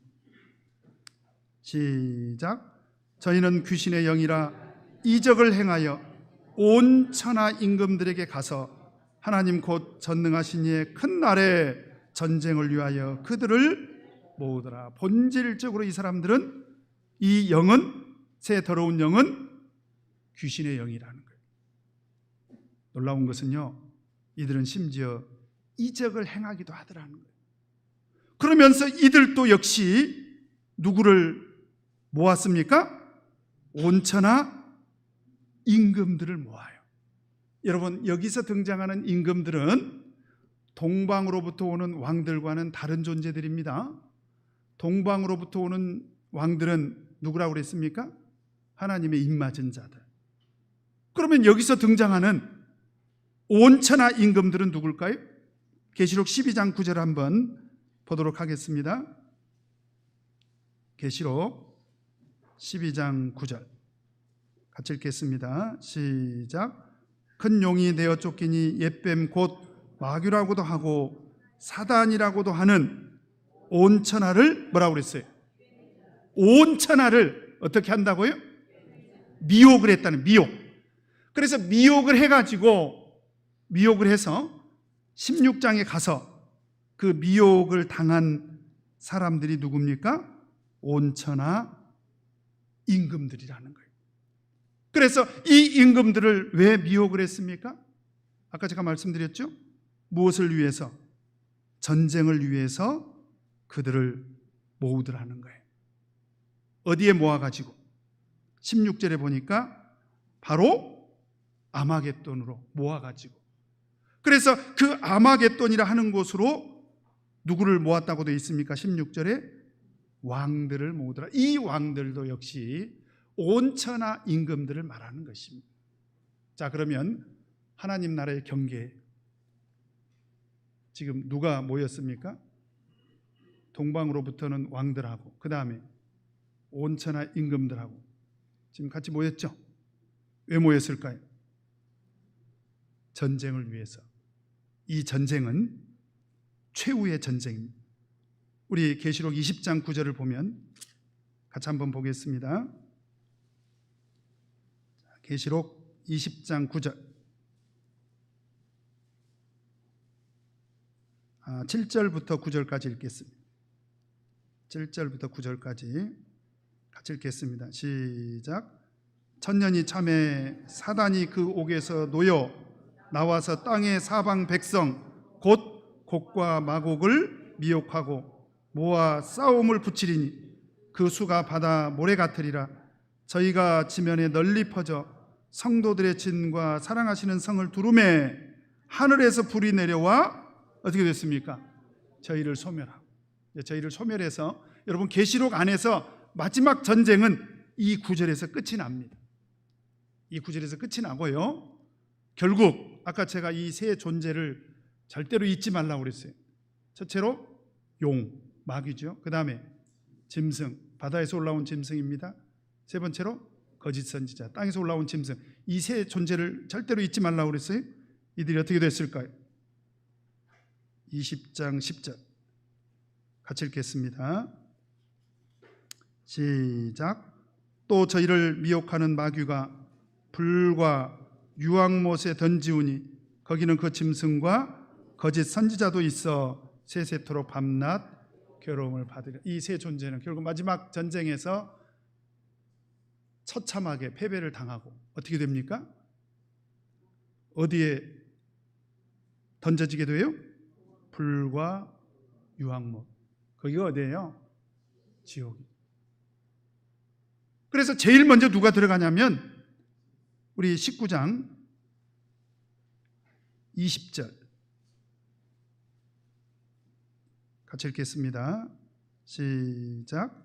[SPEAKER 1] 시작. 저희는 귀신의 영이라 이적을 행하여 온 천하 임금들에게 가서 하나님 곧 전능하신 이의 큰 날에 전쟁을 위하여 그들을 모으더라. 본질적으로 이 사람들은 이 영은 새 더러운 영은 귀신의 영이라는 거예요. 놀라운 것은요 이들은 심지어 이적을 행하기도 하더라는 거예요. 그러면서 이들도 역시 누구를 모았습니까? 온천하 임금들을 모아요. 여러분, 여기서 등장하는 임금들은 동방으로부터 오는 왕들과는 다른 존재들입니다. 동방으로부터 오는 왕들은 누구라고 그랬습니까? 하나님의 입맞은 자들. 그러면 여기서 등장하는 온천하 임금들은 누굴까요? 계시록 12장 9절 한번 보도록 하겠습니다. 계시록 12장 9절 같이 읽겠습니다. 시작. 큰 용이 내어 쫓기니 옛뱀 곧 마귀라고도 하고 사단이라고도 하는 온천하를 뭐라고 그랬어요? 온천하를 어떻게 한다고요? 미혹을 했다는, 미혹. 그래서 미혹을 해서 16장에 가서 그 미혹을 당한 사람들이 누굽니까? 온천하 임금들이라는 거예요. 그래서 이 임금들을 왜 미혹을 했습니까? 아까 제가 말씀드렸죠? 무엇을 위해서? 전쟁을 위해서 그들을 모으더라는 거예요. 어디에 모아가지고? 16절에 보니까 바로 아마겟돈으로 모아가지고, 그래서 그 아마겟돈이라 하는 곳으로 누구를 모았다고 되어 있습니까? 16절에 왕들을 모으더라. 이 왕들도 역시 온천하 임금들을 말하는 것입니다. 자, 그러면 하나님 나라의 경계에 지금 누가 모였습니까? 동방으로부터는 왕들하고 그 다음에 온천하 임금들하고 지금 같이 모였죠? 왜 모였을까요? 전쟁을 위해서. 이 전쟁은 최후의 전쟁입니다. 우리 계시록 20장 9절을 보면 같이 한번 보겠습니다. 계시록 20장 9절 7절부터 9절까지 읽겠습니다. 7절부터 9절까지 같이 읽겠습니다. 시작. 천년이 참에 사단이 그 옥에서 놓여 나와서 땅의 사방 백성 곧 곡과 마곡을 미혹하고 모아 싸움을 붙이리니 그 수가 바다 모래 같으리라. 저희가 지면에 널리 퍼져 성도들의 진과 사랑하시는 성을 두루매 하늘에서 불이 내려와 어떻게 됐습니까? 저희를 소멸하고. 저희를 소멸해서 여러분 계시록 안에서 마지막 전쟁은 이 구절에서 끝이 납니다. 이 구절에서 끝이 나고요. 결국 아까 제가 이 세 존재를 절대로 잊지 말라고 그랬어요. 첫째로 용, 마귀죠. 그 다음에 짐승, 바다에서 올라온 짐승입니다. 세 번째로 거짓 선지자, 땅에서 올라온 짐승. 이 세 존재를 절대로 잊지 말라고 그랬어요. 이들이 어떻게 됐을까요? 20장 10절 같이 읽겠습니다. 시작. 또 저희를 미혹하는 마귀가 불과 유황못에 던지우니 거기는 그 짐승과 거짓 선지자도 있어 세세토록 밤낮 괴로움을 받으리라. 이 세 존재는 결국 마지막 전쟁에서 처참하게 패배를 당하고 어떻게 됩니까? 어디에 던져지게 돼요? 불과 유황못. 거기가 어디예요? 지옥이. 그래서 제일 먼저 누가 들어가냐면 우리 19장 20절 같이 읽겠습니다. 시작.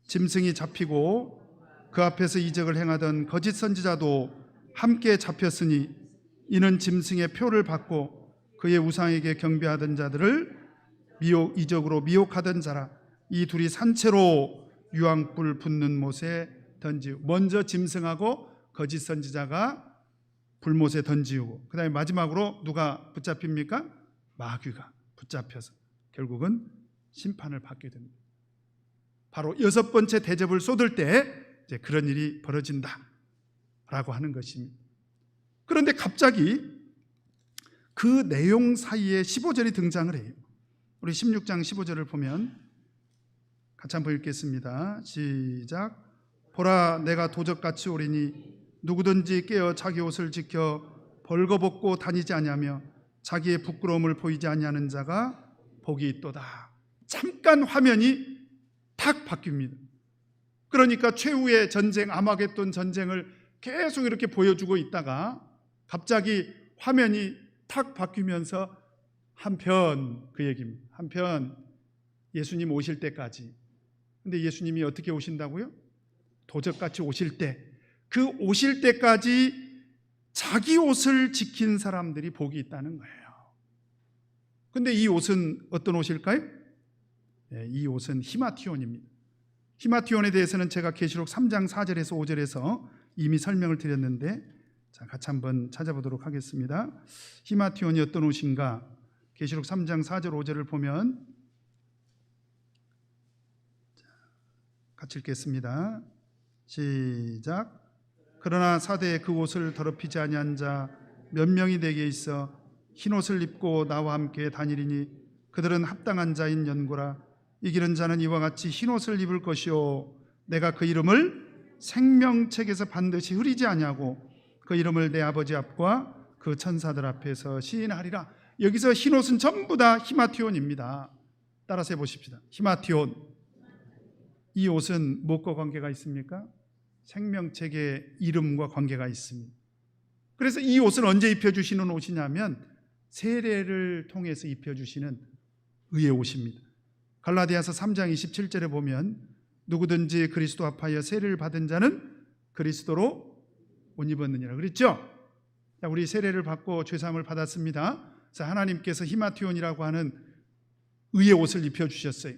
[SPEAKER 1] 짐승이 잡히고 그 앞에서 이적을 행하던 거짓 선지자도 함께 잡혔으니 이는 짐승의 표를 받고 그의 우상에게 경배하던 자들을 이적으로 미혹하던 자라. 이 둘이 산채로 유황불 붙는 못에 던지고, 먼저 짐승하고 거짓 선지자가 불못에 던지우고 그 다음에 마지막으로 누가 붙잡힙니까? 마귀가 붙잡혀서 결국은 심판을 받게 됩니다. 바로 여섯 번째 대접을 쏟을 때 이제 그런 일이 벌어진다 라고 하는 것입니다. 그런데 갑자기 그 내용 사이에 15절이 등장을 해요. 우리 16장 15절을 보면 같이 한번 읽겠습니다. 시작. 보라, 내가 도적같이 오리니 누구든지 깨어 자기 옷을 지켜 벌거벗고 다니지 아니하며 자기의 부끄러움을 보이지 아니하는 자가 복이 있도다. 잠깐 화면이 탁 바뀝니다. 그러니까 최후의 전쟁, 아마겟돈 전쟁을 계속 이렇게 보여주고 있다가 갑자기 화면이 탁 바뀌면서 한편 그 얘기입니다. 한편 예수님 오실 때까지 근데 예수님이 어떻게 오신다고요? 도적같이 오실 때, 그 오실 때까지 자기 옷을 지킨 사람들이 복이 있다는 거예요. 근데 이 옷은 어떤 옷일까요? 이 옷은 히마티온입니다. 히마티온에 대해서는 제가 계시록 3장 4절에서 5절에서 이미 설명을 드렸는데, 자, 같이 한번 찾아보도록 하겠습니다. 히마티온이 어떤 옷인가? 계시록 3장 4절 5절을 보면, 같이 읽겠습니다. 시작. 그러나 사대에 그 옷을 더럽히지 아니한 자 몇 명이 내게 있어 흰 옷을 입고 나와 함께 다니리니 그들은 합당한 자인 연고라. 이기는 자는 이와 같이 흰 옷을 입을 것이요 내가 그 이름을 생명책에서 반드시 흐리지 아니하고 그 이름을 내 아버지 앞과 그 천사들 앞에서 시인하리라. 여기서 흰 옷은 전부 다 히마티온입니다. 따라서 해보십시다. 히마티온. 이 옷은 무엇과 관계가 있습니까? 생명책의 이름과 관계가 있습니다. 그래서 이 옷을 언제 입혀주시는 옷이냐면 세례를 통해서 입혀주시는 의의 옷입니다. 갈라디아서 3장 27절에 보면 누구든지 그리스도 합하여 세례를 받은 자는 그리스도로 옷 입었느니라 그랬죠? 우리 세례를 받고 죄사함을 받았습니다. 그래서 하나님께서 히마티온이라고 하는 의의 옷을 입혀주셨어요.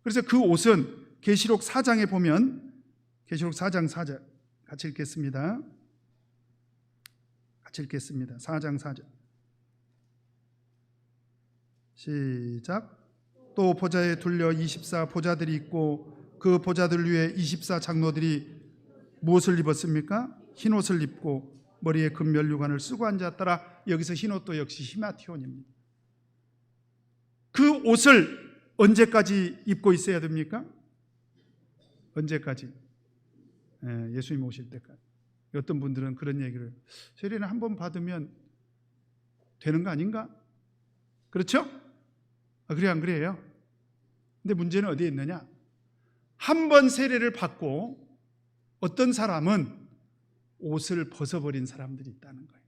[SPEAKER 1] 그래서 그 옷은 계시록 4장에 보면, 계시록 4장 4절 같이 읽겠습니다. 4장 4절 시작. 또 보좌에 둘려 24 보좌들이 있고 그 보좌들 위에 24 장로들이 무엇을 입었습니까? 흰 옷을 입고 머리에 금면류관을 쓰고 앉았더라. 여기서 흰 옷도 역시 히마티온입니다. 그 옷을 언제까지 입고 있어야 됩니까? 언제까지? 예수님 오실 때까지. 어떤 분들은 그런 얘기를, 세례는 한 번 받으면 되는 거 아닌가? 그렇죠? 그래 안 그래요? 근데 문제는 어디에 있느냐? 한 번 세례를 받고 어떤 사람은 옷을 벗어버린 사람들이 있다는 거예요.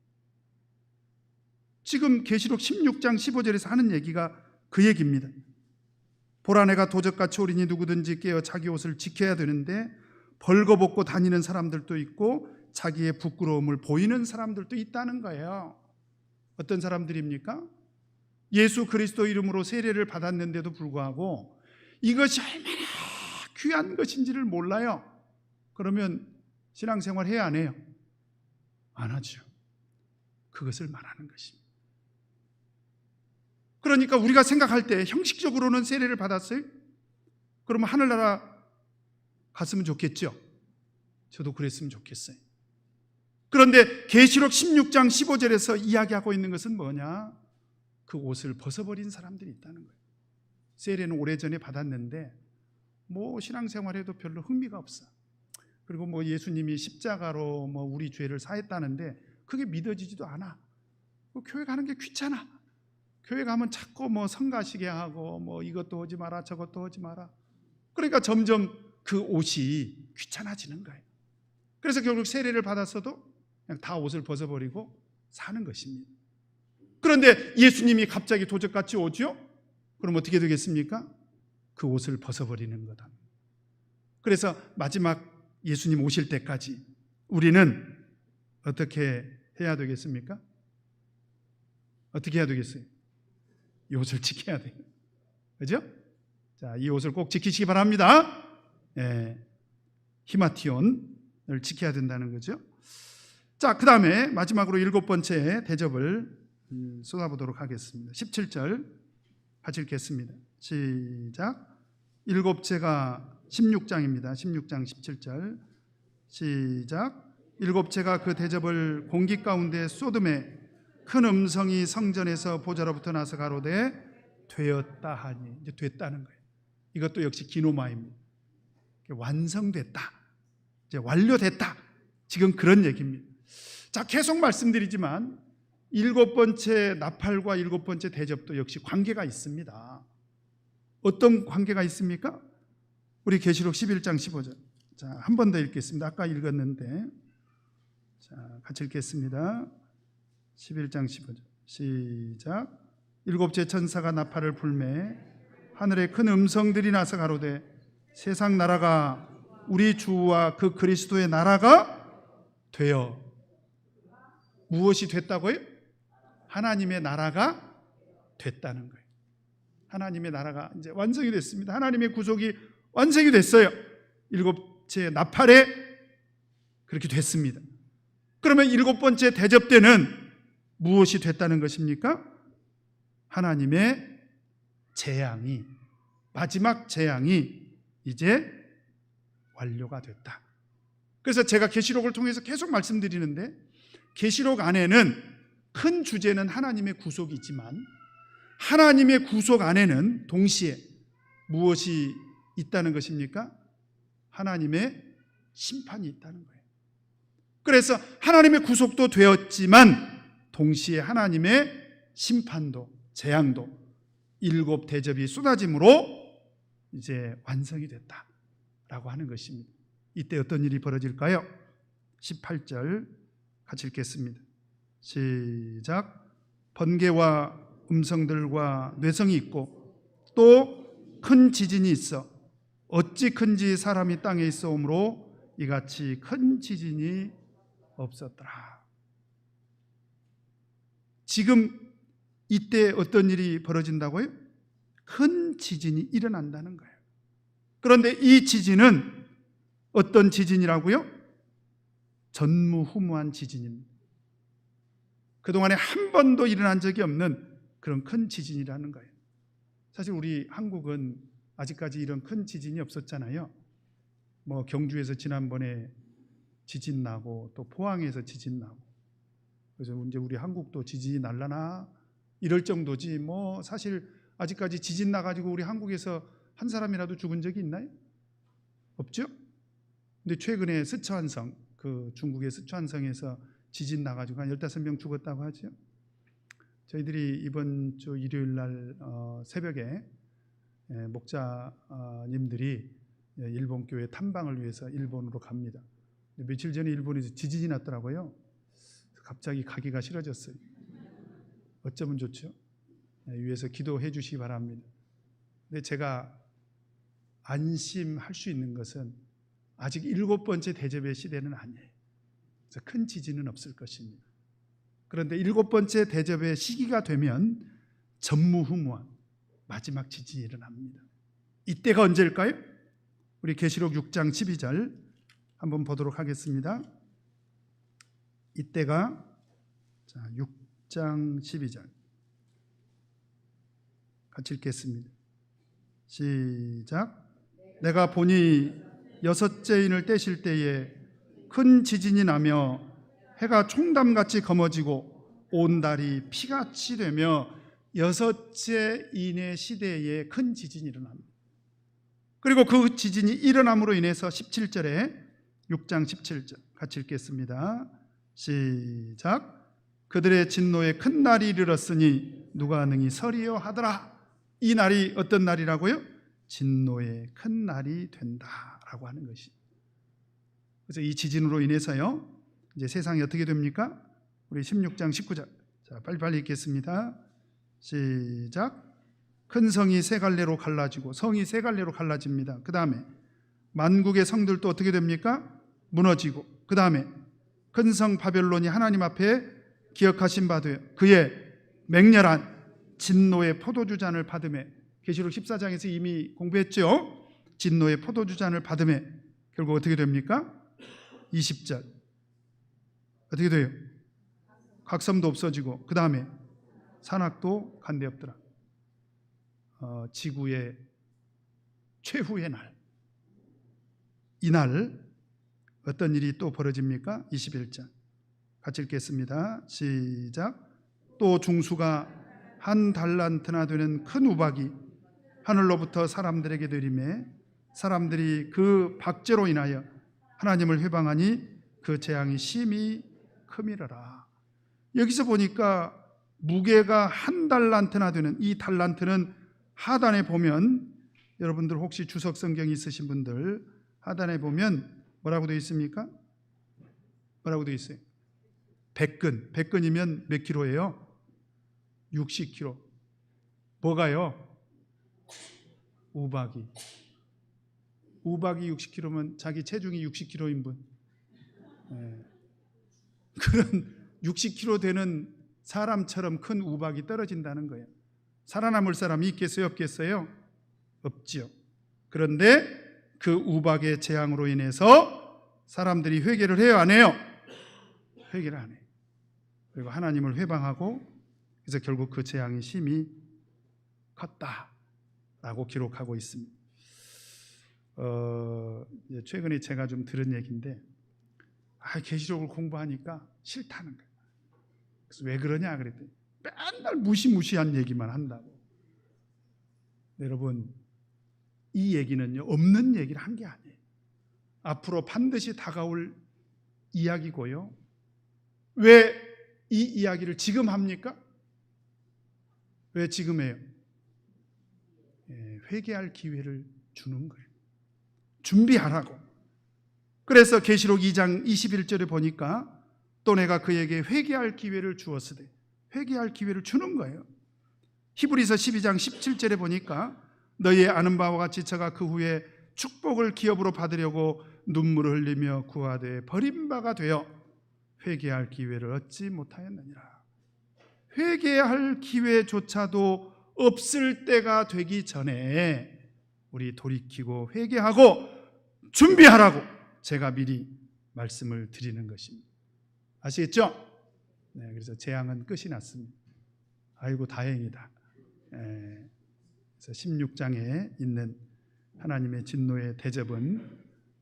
[SPEAKER 1] 지금 계시록 16장 15절에서 하는 얘기가 그 얘기입니다. 보라 내가 도적같이 오리니 누구든지 깨어 자기 옷을 지켜야 되는데 벌거벗고 다니는 사람들도 있고 자기의 부끄러움을 보이는 사람들도 있다는 거예요. 어떤 사람들입니까? 예수 그리스도 이름으로 세례를 받았는데도 불구하고 이것이 얼마나 귀한 것인지를 몰라요. 그러면 신앙생활 해야 안 해요? 안 하죠. 그것을 말하는 것입니다. 그러니까 우리가 생각할 때 형식적으로는 세례를 받았어요? 그러면 하늘나라 갔으면 좋겠죠. 저도 그랬으면 좋겠어요. 그런데 계시록 16장 15절에서 이야기하고 있는 것은 뭐냐? 그 옷을 벗어버린 사람들이 있다는 거예요. 세례는 오래전에 받았는데 신앙생활에도 별로 흥미가 없어. 그리고 예수님이 십자가로 우리 죄를 사했다는데 그게 믿어지지도 않아. 교회 가는 게 귀찮아. 교회 가면 자꾸 성가시게 하고 이것도 하지 마라 저것도 하지 마라. 그러니까 점점 그 옷이 귀찮아지는 거예요. 그래서 결국 세례를 받았어도 그냥 다 옷을 벗어버리고 사는 것입니다. 그런데 예수님이 갑자기 도적같이 오죠? 그럼 어떻게 되겠습니까? 그 옷을 벗어버리는 거다. 그래서 마지막 예수님 오실 때까지 우리는 어떻게 해야 되겠습니까? 어떻게 해야 되겠어요? 이 옷을 지켜야 돼요. 그죠? 자, 이 옷을 꼭 지키시기 바랍니다. 히마티온을 지켜야 된다는 거죠. 자, 그 다음에 마지막으로 7번째 대접을 쏟아보도록 하겠습니다. 17절 같이 읽겠습니다. 시작. 7제가 16장입니다. 16장 17절 시작. 7제가 그 대접을 공기 가운데 쏟음에 큰 음성이 성전에서 보좌로부터 나서 가로되 되었다 하니, 이제 됐다는 거예요. 이것도 역시 기노마입니다. 완성됐다, 이제 완료됐다, 지금 그런 얘기입니다. 자, 계속 말씀드리지만 7번째 나팔과 7번째 대접도 역시 관계가 있습니다. 어떤 관계가 있습니까? 우리 계시록 11장 15절. 자, 한 번 더 읽겠습니다. 아까 읽었는데, 자, 같이 읽겠습니다. 11장 15절 시작. 7째 천사가 나팔을 불매 하늘에 큰 음성들이 나서 가로되 세상 나라가 우리 주와 그 그리스도의 나라가 되어 무엇이 됐다고요? 하나님의 나라가 됐다는 거예요. 하나님의 나라가 이제 완성이 됐습니다. 하나님의 구속이 완성이 됐어요. 일곱째 나팔에 그렇게 됐습니다. 그러면 일곱 번째 대접 때는 무엇이 됐다는 것입니까? 하나님의 재앙이, 마지막 재앙이 이제 완료가 됐다. 그래서 제가 계시록을 통해서 계속 말씀드리는데, 계시록 안에는 큰 주제는 하나님의 구속이지만 하나님의 구속 안에는 동시에 무엇이 있다는 것입니까? 하나님의 심판이 있다는 거예요. 그래서 하나님의 구속도 되었지만 동시에 하나님의 심판도, 재앙도, 일곱 대접이 쏟아짐으로 이제 완성이 됐다라고 하는 것입니다. 이때 어떤 일이 벌어질까요? 18절 같이 읽겠습니다. 시작. 번개와 음성들과 뇌성이 있고 또 큰 지진이 있어 어찌 큰지 사람이 땅에 있어 오므로 이같이 큰 지진이 없었더라. 지금 이때 어떤 일이 벌어진다고요? 큰 지진이 일어난다는 거예요. 그런데 이 지진은 어떤 지진이라고요? 전무후무한 지진입니다. 그동안에 한 번도 일어난 적이 없는 그런 큰 지진이라는 거예요. 사실 우리 한국은 아직까지 이런 큰 지진이 없었잖아요. 뭐 경주에서 지난번에 지진 나고 또 포항에서 지진 나고, 그래서 이제 우리 한국도 지진이 날라나 이럴 정도지 뭐 사실 아직까지 지진 나가지고 우리 한국에서 한 사람이라도 죽은 적이 있나요? 없죠? 근데 최근에 스촨성, 그 중국의 스촨성에서 지진 나가지고 한 15명 죽었다고 하죠. 저희들이 이번 주 일요일 날 새벽에 목자님들이 일본 교회 탐방을 위해서 일본으로 갑니다. 며칠 전에 일본에서 지진이 났더라고요. 갑자기 가기가 싫어졌어요. 어쩌면 좋죠? 위에서 기도해 주시기 바랍니다. 근데 제가 안심할 수 있는 것은 아직 일곱 번째 대접의 시대는 아니에요. 그래서 큰 지진은 없을 것입니다. 그런데 일곱 번째 대접의 시기가 되면 전무후무한 마지막 지진이 일어납니다. 이때가 언제일까요? 우리 계시록 6장 12절 한번 보도록 하겠습니다. 이때가 6장 12절 같이 읽겠습니다. 시작. 내가 보니 여섯째 인을 떼실 때에 큰 지진이 나며 해가 총담같이 검어지고 온 달이 피같이 되며 여섯째 인의 시대에 큰 지진이 일어납니다. 그리고 그 지진이 일어남으로 인해서 17절에 6장 17절 같이 읽겠습니다. 시작. 그들의 진노에 큰 날이 이르렀으니 누가 능히 서리요 하더라. 이 날이 어떤 날이라고요? 진노의 큰 날이 된다라고 하는 것이. 그래서 이 지진으로 인해서요, 이제 세상이 어떻게 됩니까? 우리 16장 19절. 자, 빨리빨리 읽겠습니다. 시작. 큰 성이 세 갈래로 갈라지고, 성이 세 갈래로 갈라집니다. 그 다음에 만국의 성들도 어떻게 됩니까? 무너지고, 그 다음에 큰 성 바벨론이 하나님 앞에 기억하신 바 되어 그의 맹렬한 진노의 포도주 잔을 받음에, 계시록 14장에서 이미 공부했죠. 진노의 포도주 잔을 받음에 결국 어떻게 됩니까? 20절 어떻게 돼요? 각섬도 없어지고, 그 다음에 산악도 간데 없더라. 지구의 최후의 날, 이날 어떤 일이 또 벌어집니까? 21절 같이 읽겠습니다. 시작. 또 중수가 한 달란트나 되는 큰 우박이 하늘로부터 사람들에게 내리매 사람들이 그 박제로 인하여 하나님을 회방하니 그 재앙이 심히 크미러라. 여기서 보니까 무게가 한 달란트나 되는, 이 달란트는 하단에 보면, 여러분들 혹시 주석 성경이 있으신 분들 하단에 보면 뭐라고 되어 있습니까? 뭐라고 되어 있어요? 100근. 100근이면 몇 킬로예요? 60kg. 뭐가요? 우박이. 우박이 60kg면 자기 체중이 60kg인 분. 그런 60kg 되는 사람처럼 큰 우박이 떨어진다는 거예요. 살아남을 사람이 있겠어요? 없겠어요? 없지요. 그런데 그 우박의 재앙으로 인해서 사람들이 회개를 해요? 안 해요? 회개를 안 해요. 그리고 하나님을 회방하고, 그래서 결국 그 재앙이 심히 컸다라고 기록하고 있습니다. 최근에 제가 좀 들은 얘기인데, 계시록을 공부하니까 싫다는 거예요. 그래서 왜 그러냐 그랬더니 맨날 무시무시한 얘기만 한다고. 여러분, 이 얘기는요, 없는 얘기를 한 게 아니에요. 앞으로 반드시 다가올 이야기고요. 왜 이 이야기를 지금 합니까? 왜 지금 해요? 회개할 기회를 주는 거예요. 준비하라고. 그래서 계시록 2장 21절에 보니까 또 내가 그에게 회개할 기회를 주었으되, 회개할 기회를 주는 거예요. 히브리서 12장 17절에 보니까 너희의 아는 바와 같이 저가 그 후에 축복을 기업으로 받으려고 눈물을 흘리며 구하되 버림바가 되어 회개할 기회를 얻지 못하였느니라. 회개할 기회조차도 없을 때가 되기 전에 우리 돌이키고 회개하고 준비하라고 제가 미리 말씀을 드리는 것입니다. 아시겠죠? 네, 그래서 재앙은 끝이 났습니다. 아이고 다행이다. 그래서 16장에 있는 하나님의 진노의 대접은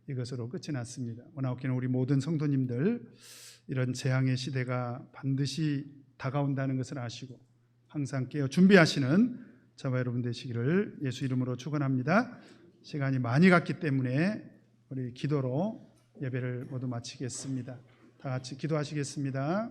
[SPEAKER 1] 이것으로 끝이 났습니다. 원아웃교회는 우리 모든 성도님들 이런 재앙의 시대가 반드시 다가온다는 것을 아시고 항상 깨어 준비하시는 저와 여러분 되시기를 예수 이름으로 축원합니다. 시간이 많이 갔기 때문에 우리 기도로 예배를 모두 마치겠습니다. 다 같이 기도하시겠습니다.